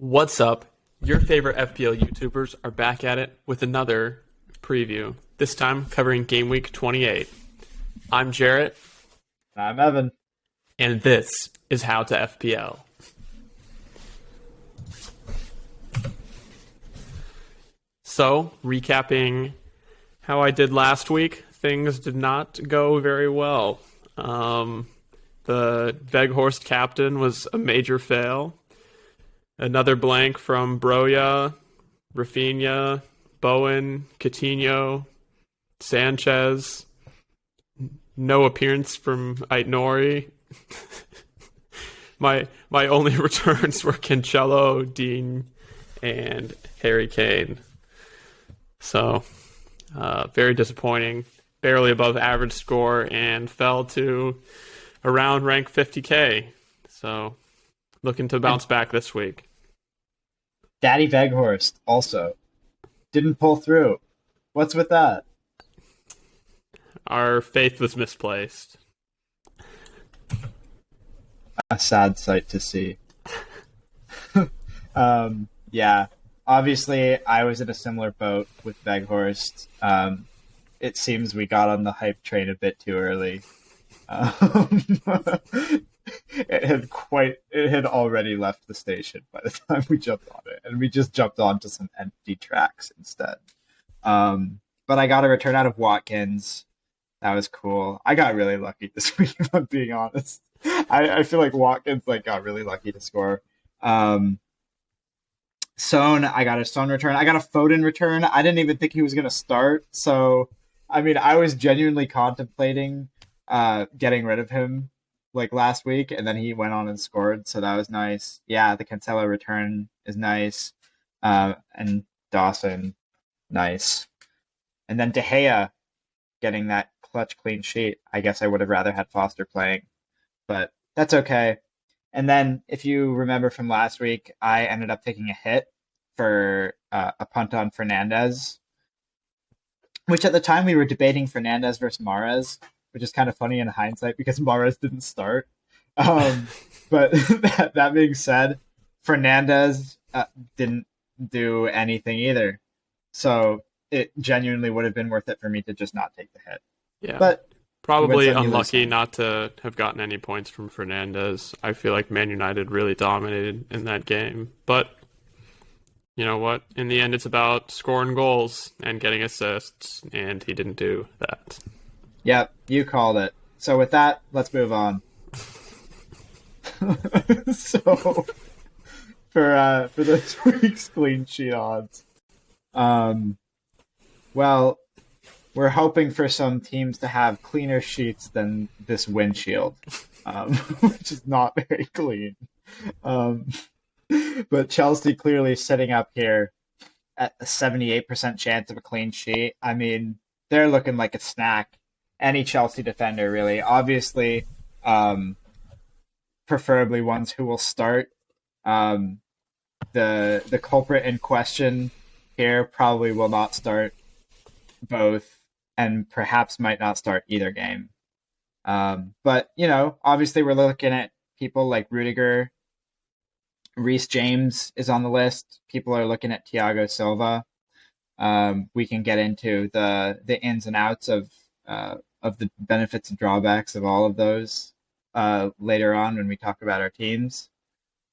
What's up? Your favorite FPL YouTubers are back at it with another preview, this time covering Game Week 28. I'm Jarrett, I'm Evan. and this is How to FPL. So, recapping how I did last week, things did not go very well. The Veghorst captain was a major fail. Another blank from Broya, Rafinha, Bowen, Coutinho, Sanchez. No appearance from Aitnori. My only returns were Cancelo, Dean, and Harry Kane. So, very disappointing. Barely above average score and fell to around rank 50k. So, looking to bounce back this week. Daddy Veghorst also didn't pull through. What's with that? Our faith was misplaced. A sad sight to see. Yeah, obviously I was in a similar boat with Veghorst. It seems we got on the hype train a bit too early. Um, it had already left the station by the time we jumped on it, and we just jumped onto some empty tracks instead. But I got a return out of Watkins. That was cool. I got really lucky this week, if I'm being honest. I feel like Watkins got really lucky to score. Son, I got a Son return. I got a Foden return. I didn't even think he was going to start. So, I mean, I was genuinely contemplating getting rid of him last week, and then he went on and scored. So that was nice. Yeah, the Cancelo return is nice. And Dawson, nice. And then De Gea getting that clutch clean sheet. I guess I would have rather had Foster playing, but that's okay. And then, if you remember from last week, I ended up taking a hit for a punt on Fernandez, which at the time we were debating Fernandez versus Mahrez, which is kind of funny in hindsight because Mahrez didn't start. But that being said, Fernandez didn't do anything either. So it genuinely would have been worth it for me to just not take the hit. Yeah. But probably unlucky not to have gotten any points from Fernandez. I feel like Man United really dominated in that game. But you know what? In the end, it's about scoring goals and getting assists, and he didn't do that. Yep, you called it. So with that, let's move on. So for this week's clean sheet odds, well, we're hoping for some teams to have cleaner sheets than this windshield, which is not very clean. But Chelsea clearly sitting up here at a 78% chance of a clean sheet. I mean, they're looking like a snack. Any Chelsea defender, really. Obviously, preferably ones who will start. The culprit in question here probably will not start both, and perhaps might not start either game. But, obviously we're looking at people like Rudiger. Reece James is on the list. People are looking at Thiago Silva. We can get into the ins and outs of the benefits and drawbacks of all of those later on when we talk about our teams.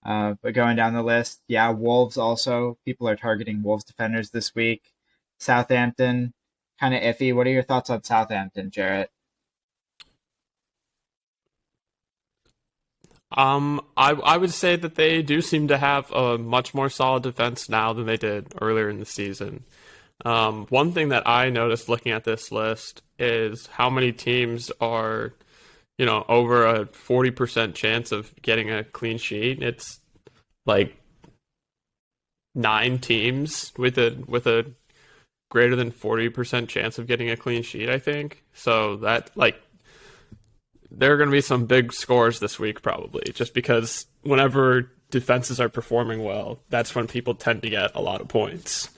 But going down the list, yeah, Wolves also. People are targeting Wolves defenders this week. Southampton, kind of iffy. What are your thoughts on Southampton, Jarrett? I would say that they do seem to have a much more solid defense now than they did earlier in the season. One thing that I noticed looking at this list is how many teams are, over a 40% chance of getting a clean sheet. It's like 9 teams with a greater than 40% chance of getting a clean sheet, I think. So that there are going to be some big scores this week probably, just because whenever defenses are performing well, that's when people tend to get a lot of points,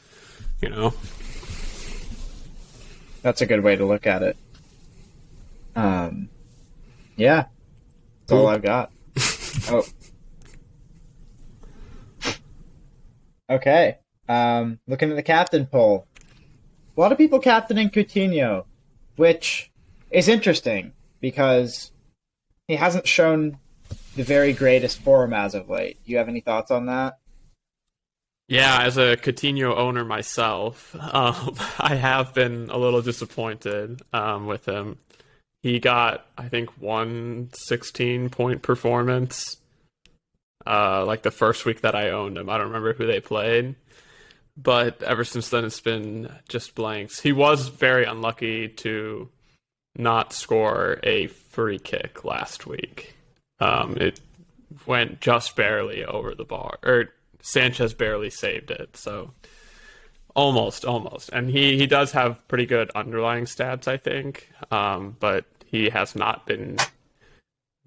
That's a good way to look at it. Yeah, that's all I've got. Oh, Okay. Looking at the captain poll, a lot of people captaining Coutinho, which is interesting because he hasn't shown the very greatest form as of late. Do you have any thoughts on that? Yeah, as a Coutinho owner myself, I have been a little disappointed with him. He got, I think, one 16-point performance like the first week that I owned him. I don't remember who they played, but ever since then it's been just blanks. He was very unlucky to not score a free kick last week. It went just barely over the bar, or Sanchez barely saved it. So almost. And he does have pretty good underlying stats, I think, but he has not been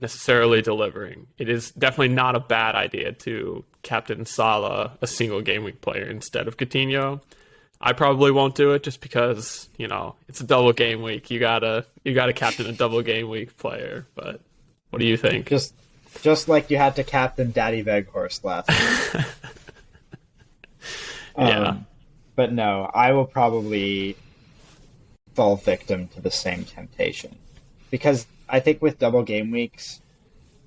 necessarily delivering. It is definitely not a bad idea to captain Salah, a single game week player, instead of Coutinho. I probably won't do it just because, it's a double game week. You gotta captain a double game week player. But what do you think? Just like you had to captain Daddy Veghorst last week. Yeah. But no, I will probably fall victim to the same temptation. Because I think with double game weeks,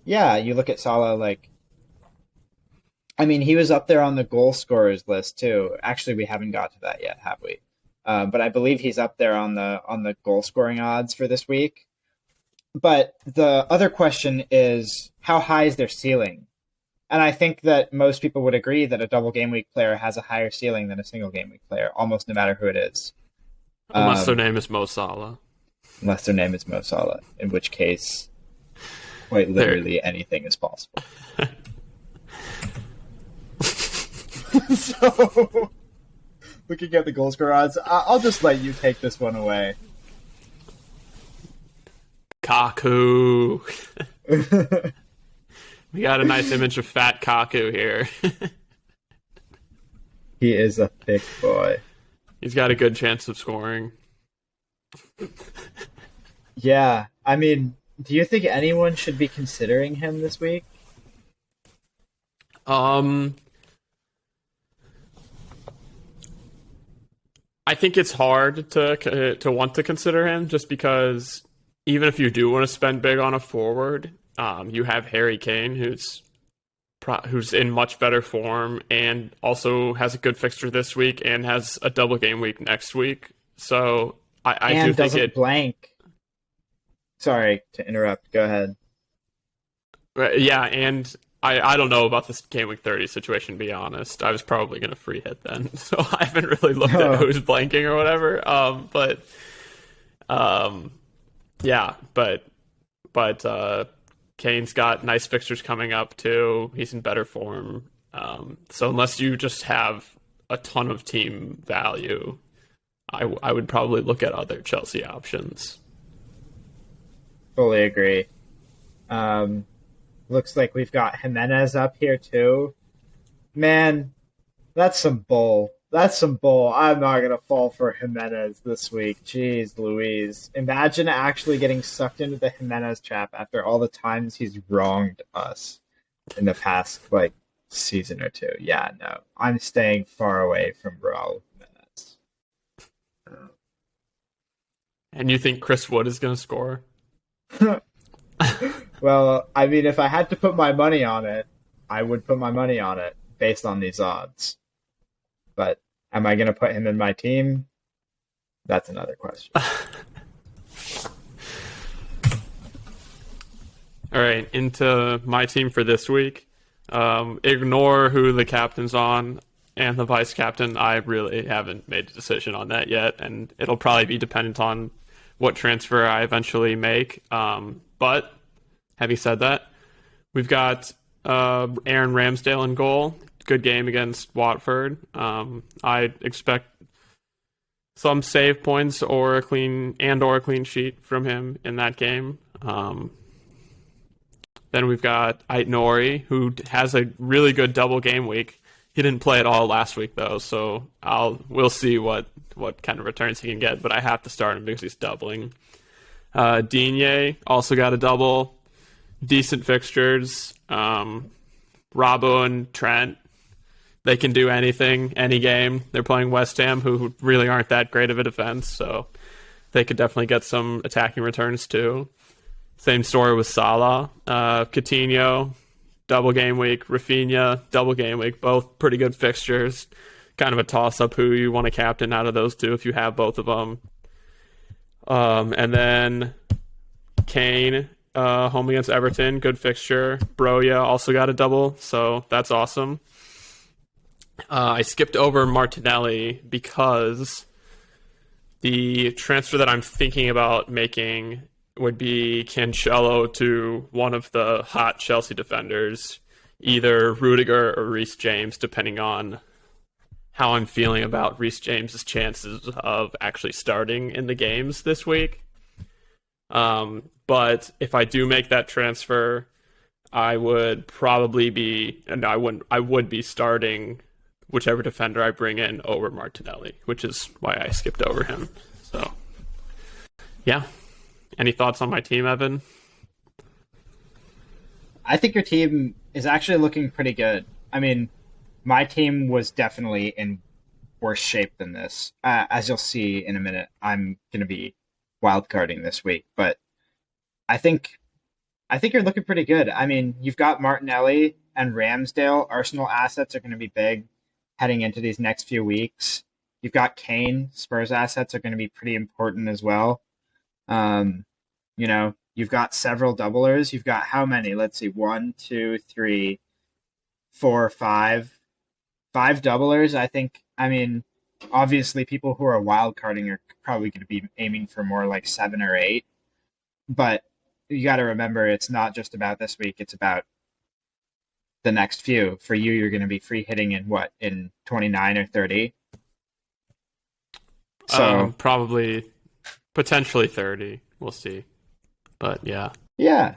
yeah, you look at Salah I mean, he was up there on the goal scorers list too. Actually, we haven't got to that yet, have we? But I believe he's up there on the goal scoring odds for this week. But the other question is, how high is their ceiling? And I think that most people would agree that a double game week player has a higher ceiling than a single game week player, almost no matter who it is. Unless their name is Mo Salah. Unless their name is Mo Salah, in which case, quite literally anything is possible. So, looking at the goal scorer odds, I'll just let you take this one away. Kaku. We got a nice image of fat Kaku here. He is a thick boy. He's got a good chance of scoring. Yeah, I mean, do you think anyone should be considering him this week? I think it's hard to want to consider him just because even if you do want to spend big on a forward, you have Harry Kane who's in much better form and also has a good fixture this week and has a double game week next week. So I And do think doesn't blank. Sorry to interrupt. Go ahead. yeah, and I don't know about this game week 30 situation, to be honest. I was probably going to free hit then, so I haven't really looked at who's blanking or whatever. Yeah, but Kane's got nice fixtures coming up too. He's in better form. So unless you just have a ton of team value, I would probably look at other Chelsea options. Fully agree. Looks like we've got Jimenez up here too. Man, that's some bull. That's some bull. I'm not going to fall for Jimenez this week. Jeez Louise. Imagine actually getting sucked into the Jimenez trap after all the times he's wronged us in the past, season or two. Yeah, no. I'm staying far away from Raul Jimenez. And you think Chris Wood is going to score? Well, I mean, if I had to put my money on it, I would put my money on it based on these odds. But am I going to put him in my team? That's another question. All right, into my team for this week. Ignore who the captain's on and the vice captain. I really haven't made a decision on that yet, and it'll probably be dependent on what transfer I eventually make. But having said that, we've got Aaron Ramsdale in goal. Good game against Watford. I expect some save points or a clean sheet from him in that game. Then we've got Ait-Nouri, who has a really good double game week. He didn't play at all last week though, so we'll see what kind of returns he can get. But I have to start him because he's doubling. Digne also got a double. Decent fixtures. Robbo and Trent they can do anything, any game. They're playing West Ham, who really aren't that great of a defense, so they could definitely get some attacking returns too. Same story with Salah. Coutinho, double game week. Rafinha, double game week. Both pretty good fixtures. Kind of a toss-up who you want to captain out of those two if you have both of them. And then Kane, home against Everton, good fixture. Broja also got a double, so that's awesome. I skipped over Martinelli because the transfer that I'm thinking about making would be Cancelo to one of the hot Chelsea defenders, either Rudiger or Reece James, depending on how I'm feeling about Reece James's chances of actually starting in the games this week. But if I do make that transfer, I would probably be, and I would be starting whichever defender I bring in over Martinelli, which is why I skipped over him. So, yeah. Any thoughts on my team, Evan? I think your team is actually looking pretty good. I mean, my team was definitely in worse shape than this. As you'll see in a minute, I'm going to be wildcarding this week, but I think you're looking pretty good. I mean, you've got Martinelli and Ramsdale. Arsenal assets are going to be big heading into these next few weeks. You've got Kane. Spurs assets are going to be pretty important as well. You've got several doublers. You've got how many? Let's see. 1, 2, 3, 4, 5. 5 doublers. I mean, obviously people who are wild carding are probably going to be aiming for more like 7 or 8. But you got to remember, it's not just about this week. It's about the next few. For you, you're going to be free hitting in 29 or 30. So probably, potentially 30. We'll see. But yeah. Yeah.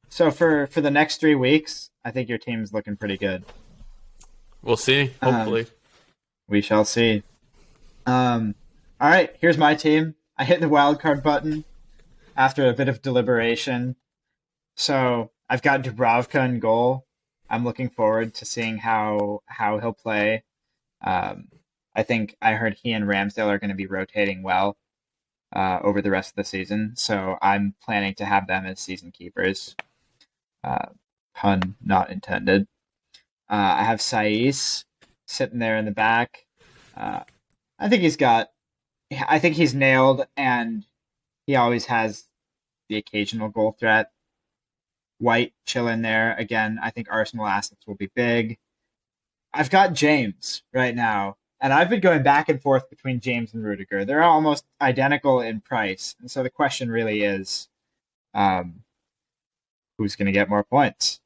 So for the next 3 weeks, I think your team's looking pretty good. We'll see. Hopefully. We shall see. All right, here's my team. I hit the wildcard button after a bit of deliberation. So I've got Dubravka in goal. I'm looking forward to seeing how he'll play. I think I heard he and Ramsdale are going to be rotating well over the rest of the season. So I'm planning to have them as season keepers. Pun not intended. I have Saiss sitting there in the back. I think he's nailed, and he always has the occasional goal threat. White chilling there. Again, I think Arsenal assets will be big. I've got James right now, and I've been going back and forth between James and Rudiger. They're almost identical in price, and so the question really is, who's going to get more points?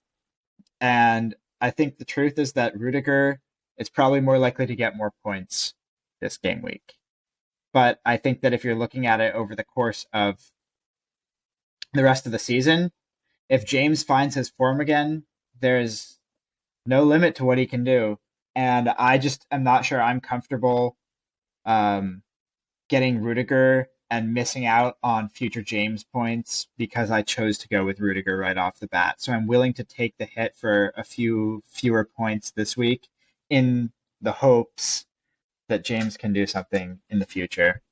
And I think the truth is that Rudiger is probably more likely to get more points this game week. But I think that if you're looking at it over the course of the rest of the season, if James finds his form again, there's no limit to what he can do. And I just am not sure I'm comfortable getting Rudiger and missing out on future James points because I chose to go with Rudiger right off the bat. So I'm willing to take the hit for a few fewer points this week in the hopes that James can do something in the future.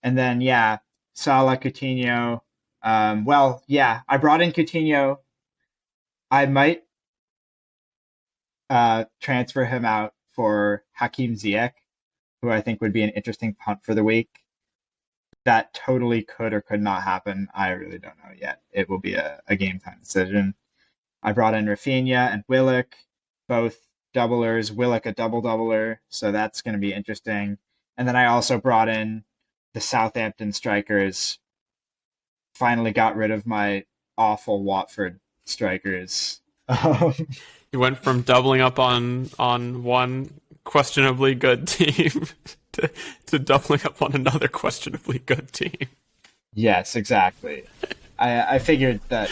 And then, yeah, Salah, Coutinho. I brought in Coutinho. I might transfer him out for Hakim Ziyech, who I think would be an interesting punt for the week. That totally could or could not happen. I really don't know yet. It will be a game time decision. I brought in Rafinha and Willock, both doublers. Willock a double-doubler, so that's going to be interesting. And then I also brought in the Southampton strikers. Finally got rid of my awful Watford strikers. You went from doubling up on one questionably good team to doubling up on another questionably good team. Yes, exactly. I figured that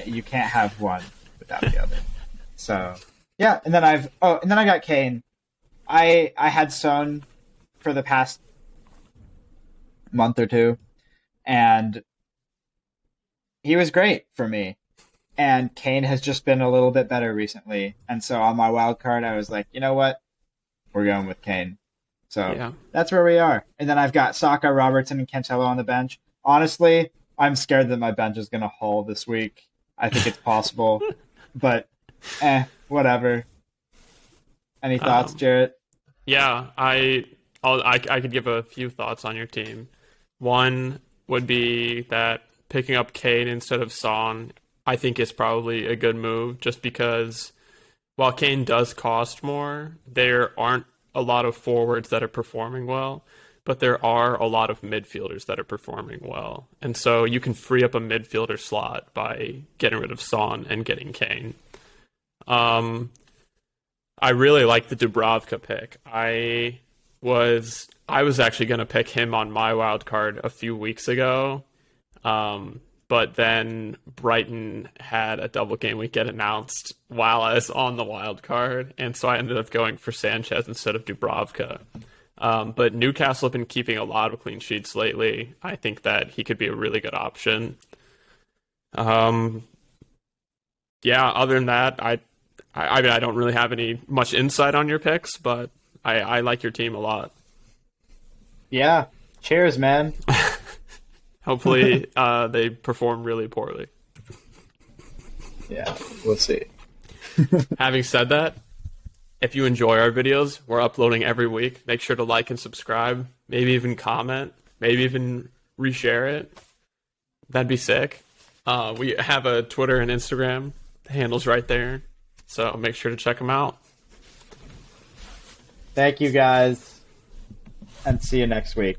you can't have one without the other. So yeah, and then I got Kane. I had Son for the past month or two, and he was great for me. And Kane has just been a little bit better recently. And so on my wild card, I was like, you know what? we're going with Kane. So Yeah. that's where we are. And then I've got Saka, Robertson, and Cancelo on the bench. Honestly, I'm scared that my bench is going to haul this week. I think it's possible, but whatever. Any thoughts, Jarrett? Yeah, I could give a few thoughts on your team. One would be that picking up Kane instead of Son, I think is probably a good move, just because while Kane does cost more, there aren't a lot of forwards that are performing well, but there are a lot of midfielders that are performing well. And so you can free up a midfielder slot by getting rid of Son and getting Kane. I really like the Dubravka pick. I was actually going to pick him on my wild card a few weeks ago, but then Brighton had a double game week get announced while I was on the wild card, and so I ended up going for Sanchez instead of Dubravka. But Newcastle have been keeping a lot of clean sheets lately. I think that he could be a really good option. Yeah, other than that, I mean, I don't really have any much insight on your picks, but I like your team a lot. Yeah. Cheers, man. Hopefully, they perform really poorly. Yeah, we'll see. Having said that, if you enjoy our videos, we're uploading every week. Make sure to like and subscribe. Maybe even comment. Maybe even reshare it. That'd be sick. We have a Twitter and Instagram. The handle's right there. So make sure to check them out. Thank you, guys, and see you next week.